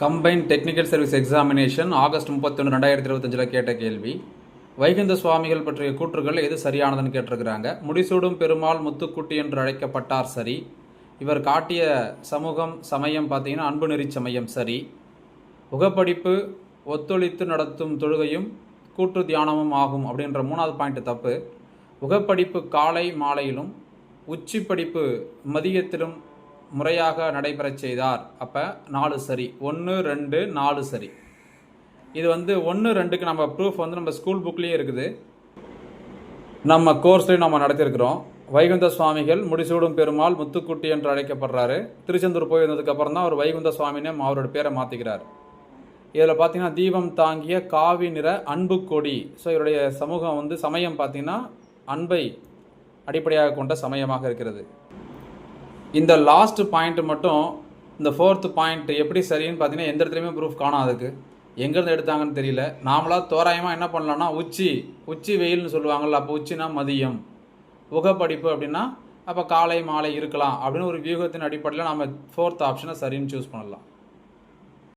Combined technical service examination August 31 2025 கேட்ட கேள்வி. வைகுந்த சுவாமிகள் பற்றிய கூற்றுகள் எது சரியானதுன்னு கேட்டிருக்கிறாங்க. முடிசூடும் பெருமாள் முத்துக்குட்டி என்று அழைக்கப்பட்டார் சரி. இவர் காட்டிய சமூகம் சமயம் பார்த்தீங்கன்னா அன்பு நெறி சமயம் சரி. உகப்படிப்பு ஒத்துழைத்து நடத்தும் தொழுகையும் கூற்று தியானமும் ஆகும் அப்படின்ற 3வது பாயிண்ட் தப்பு. உகப்படிப்பு காலை மாலையிலும் உச்சி படிப்பு மதியத்திலும் முறையாக நடைபெறச் செய்தார். அப்போ 4 சரி. 1 2 4 சரி. இது 1 2க்கு நம்ம ப்ரூஃப் நம்ம ஸ்கூல் புக்லேயே இருக்குது, நம்ம கோர்ஸ்லேயும் நம்ம நடத்தியிருக்கிறோம். வைகுந்த சுவாமிகள் முடிசூடும் பெருமாள் முத்துக்குட்டி என்று அழைக்கப்படுறாரு. திருச்செந்தூர் போய் வந்ததுக்கப்புறம் தான் அவர் வைகுந்த சுவாமினே அவரோட பேரை மாற்றிக்கிறார். இதில் பார்த்தீங்கன்னா தீபம் தாங்கிய காவி நிற அன்பு கொடி. ஸோ இவருடைய சமூகம் சமயம் பார்த்தீங்கன்னா அன்பை அடிப்படையாக கொண்ட சமயமாக இருக்கிறது. இந்த லாஸ்ட் பாயிண்ட் மட்டும், இந்த 4th பாயிண்ட் எப்படி சரின்னு பார்த்தீங்கன்னா எந்த இடத்துலையுமே ப்ரூஃப் காணாதுக்கு. எங்கேருந்து எடுத்தாங்கன்னு தெரியல. நாமளாக தோராயமாக என்ன பண்ணலாம்னா உச்சி வெயில்னு சொல்லுவாங்கள்ல, அப்போ உச்சினா மதியம், உகப்படிப்பு அப்படின்னா அப்போ காலை மாலை இருக்கலாம் அப்படின்னு ஒரு வியூகத்தின் அடிப்படையில் நம்ம 4th ஆப்ஷனை சரின்னு சூஸ் பண்ணலாம்.